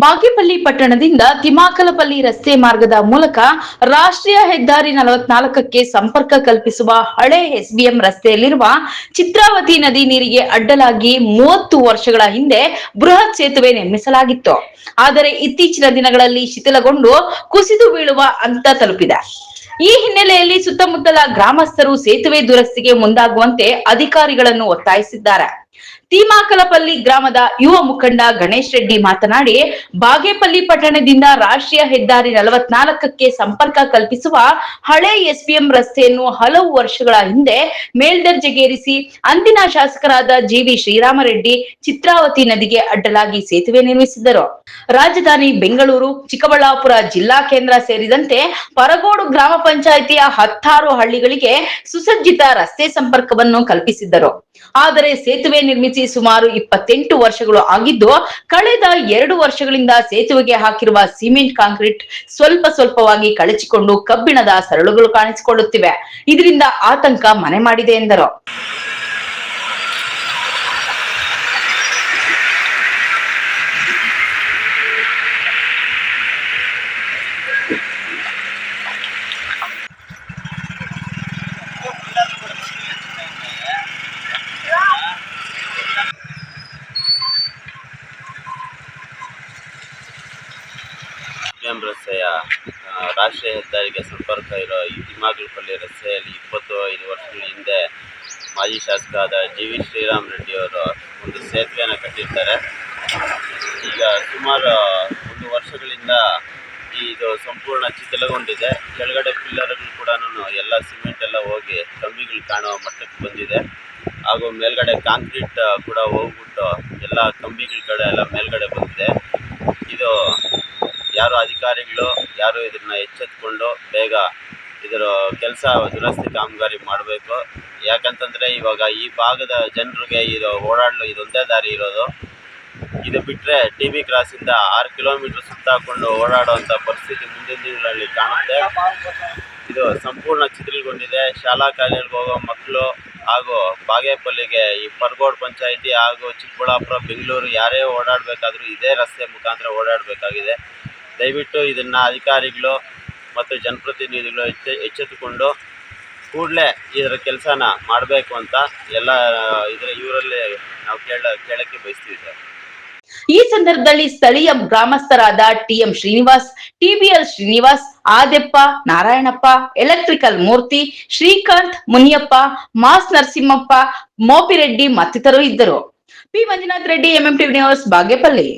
ಬಾಗೇಪಲ್ಲಿ ಪಟ್ಟಣದಿಂದ ತಿಮಾಕಲಪಲ್ಲಿ ರಸ್ತೆ ಮಾರ್ಗದ ಮೂಲಕ ರಾಷ್ಟ್ರೀಯ ಹೆದ್ದಾರಿ 44ಕ್ಕೆ ಸಂಪರ್ಕ ಕಲ್ಪಿಸುವ ಹಳೆ ಎಸ್ಬಿಎಂ ರಸ್ತೆಯಲ್ಲಿರುವ ಚಿತ್ರಾವತಿ ನದಿ ನೀರಿಗೆ ಅಡ್ಡಲಾಗಿ 30 ವರ್ಷಗಳ ಹಿಂದೆ ಬೃಹತ್ ಸೇತುವೆ ನಿರ್ಮಿಸಲಾಗಿತ್ತು. ಆದರೆ ಇತ್ತೀಚಿನ ದಿನಗಳಲ್ಲಿ ಶಿಥಿಲಗೊಂಡು ಕುಸಿದು ಬೀಳುವ ಹಂತ ತಲುಪಿದೆ. ಈ ಹಿನ್ನೆಲೆಯಲ್ಲಿ ಸುತ್ತಮುತ್ತಲ ಗ್ರಾಮಸ್ಥರು ಸೇತುವೆ ದುರಸ್ತಿಗೆ ಮುಂದಾಗುವಂತೆ ಅಧಿಕಾರಿಗಳನ್ನು ಒತ್ತಾಯಿಸಿದ್ದಾರೆ. ತಿಮಾಕಲಪಲ್ಲಿ ಗ್ರಾಮದ ಯುವ ಮುಖಂಡ ಗಣೇಶ್ ರೆಡ್ಡಿ ಮಾತನಾಡಿ, ಬಾಗೇಪಲ್ಲಿ ಪಟ್ಟಣದಿಂದ ರಾಷ್ಟ್ರೀಯ ಹೆದ್ದಾರಿ 44ಕ್ಕೆ ಸಂಪರ್ಕ ಕಲ್ಪಿಸುವ ಹಳೆ ಎಸ್ಬಿಎಂ ರಸ್ತೆಯನ್ನು ಹಲವು ವರ್ಷಗಳ ಹಿಂದೆ ಮೇಲ್ದರ್ಜೆಗೇರಿಸಿ ಅಂದಿನ ಶಾಸಕರಾದ ಜಿವಿ ಶ್ರೀರಾಮರೆಡ್ಡಿ ಚಿತ್ರಾವತಿ ನದಿಗೆ ಅಡ್ಡಲಾಗಿ ಸೇತುವೆ ನಿರ್ಮಿಸಿದ್ದರು. ರಾಜಧಾನಿ ಬೆಂಗಳೂರು, ಚಿಕ್ಕಬಳ್ಳಾಪುರ ಜಿಲ್ಲಾ ಕೇಂದ್ರ ಸೇರಿದಂತೆ ಪರಗೋಡು ಗ್ರಾಮ ಪಂಚಾಯಿತಿಯ 16 ಹಳ್ಳಿಗಳಿಗೆ ಸುಸಜ್ಜಿತ ರಸ್ತೆ ಸಂಪರ್ಕವನ್ನು ಕಲ್ಪಿಸಿದ್ದರು. ಆದರೆ ಸೇತುವೆ ನಿರ್ಮಿಸಿ ಸುಮಾರು 28 ವರ್ಷಗಳು ಆಗಿದ್ದು, ಕಳೆದ 2 ವರ್ಷಗಳಿಂದ ಸೇತುವೆಗೆ ಹಾಕಿರುವ ಸಿಮೆಂಟ್ ಕಾಂಕ್ರೀಟ್ ಸ್ವಲ್ಪವಾಗಿ ಕಳಚಿಕೊಂಡು ಕಬ್ಬಿಣದ ಸರಳುಗಳು ಕಾಣಿಸಿಕೊಳ್ಳುತ್ತಿವೆ. ಇದರಿಂದ ಆತಂಕ ಮನೆ ಮಾಡಿದೆ ಎಂದರು. ರಸ್ತೆಯ ರಾಷ್ಟ್ರೀಯ ಹೆದ್ದಾರಿಗೆ ಸಂಪರ್ಕ ಇರೋ ಈ ತಿಮಾಕಲಪಲ್ಲಿ ರಸ್ತೆಯಲ್ಲಿ 25 ವರ್ಷಗಳ ಹಿಂದೆ ಮಾಜಿ ಶಾಸಕರಾದ ಜಿವಿ ಶ್ರೀರಾಮರೆಡ್ಡಿ ಅವರು ಒಂದು ಸೇತುವೆಯನ್ನು ಕಟ್ಟಿರ್ತಾರೆ. ಈಗ ಸುಮಾರು 1 ವರ್ಷಗಳಿಂದ ಇದು ಸಂಪೂರ್ಣ ಶಿಥಿಲಗೊಂಡಿದೆ. ಕೆಳಗಡೆ ಪಿಲ್ಲರ್ಗಳು ಕೂಡ ಎಲ್ಲ ಸಿಮೆಂಟ್ ಎಲ್ಲ ಹೋಗಿ ಕಂಬಿಗಳು ಕಾಣುವ ಮಟ್ಟಕ್ಕೆ ಬಂದಿದೆ. ಹಾಗೂ ಮೇಲ್ಗಡೆ ಕಾಂಕ್ರೀಟ್ ಕೂಡ ಹೋಗ್ಬಿಟ್ಟು ಎಲ್ಲ ಕಂಬಿಗಳ ಕಡೆ ಎಲ್ಲ ಮೇಲ್ಗಡೆ ಬಂದಿದೆ. ಇದು ಯಾರು ಅಧಿಕಾರಿಗಳು ಯಾರು ಇದನ್ನ ಎಚ್ಚೆತ್ತುಕೊಂಡು ಬೇಗ ಇದರ ಕೆಲಸ ದುರಸ್ತಿ ಕಾಮಗಾರಿ ಮಾಡಬೇಕು. ಯಾಕಂತಂದರೆ ಇವಾಗ ಈ ಭಾಗದ ಜನರಿಗೆ ಇದು ಓಡಾಡಲು ಇದೊಂದೇ ದಾರಿ ಇರೋದು. ಇದು ಬಿಟ್ಟರೆ TB ಕ್ರಾಸಿಂದ 6 ಕಿಲೋಮೀಟರ್ ಸುತ್ತಾಕೊಂಡು ಓಡಾಡುವಂಥ ಪರಿಸ್ಥಿತಿ ಮುಂದಿನ ದಿನಗಳಲ್ಲಿ ಕಾಣುತ್ತೆ. ಇದು ಸಂಪೂರ್ಣ ಶಿಥಿಲಗೊಂಡಿದೆ. ಶಾಲಾ ಕಾಲೇಜಿಗೆ ಹೋಗೋ ಮಕ್ಕಳು ಹಾಗೂ ಬಾಗೇಪಲ್ಲಿಗೆ ಈ ಪರಗೋಡು ಪಂಚಾಯಿತಿ ಹಾಗೂ ಚಿಕ್ಕಬಳ್ಳಾಪುರ ಬೆಂಗಳೂರು ಯಾರೇ ಓಡಾಡಬೇಕಾದ್ರೂ ಇದೇ ರಸ್ತೆ ಮುಖಾಂತರ ಓಡಾಡಬೇಕಾಗಿದೆ. ದಯವಿಟ್ಟು ಇದನ್ನು ಅಧಿಕಾರಿಗಳು ಮತ್ತು ಜನಪ್ರತಿನಿಧಿಗಳು ಎಚ್ಚೆತ್ತುಕೊಂಡು ಕೂಡಲೇ ಇದರ ಕೆಲಸನ ಮಾಡಬೇಕು ಅಂತ ಎಲ್ಲ ಇವರಲ್ಲಿ ನಾವು ಕೇಳಕ್ಕೆ ಬಯಸ್ತೀವಿ ಸರ್. ಈ ಸಂದರ್ಭದಲ್ಲಿ ಸ್ಥಳೀಯ ಗ್ರಾಮಸ್ಥರಾದ TM Srinivas, TBL Srinivas, Adeppa, Narayanappa, electrical Murthy, Srikanth, Muniyappa, ಮಾಸ್ ನರಸಿಂಹಪ್ಪ, ಮೋಪಿರೆಡ್ಡಿ ಮತ್ತಿತರರು ಇದ್ದರು. P Manjunath Reddy, MMTV news, Bagepalli.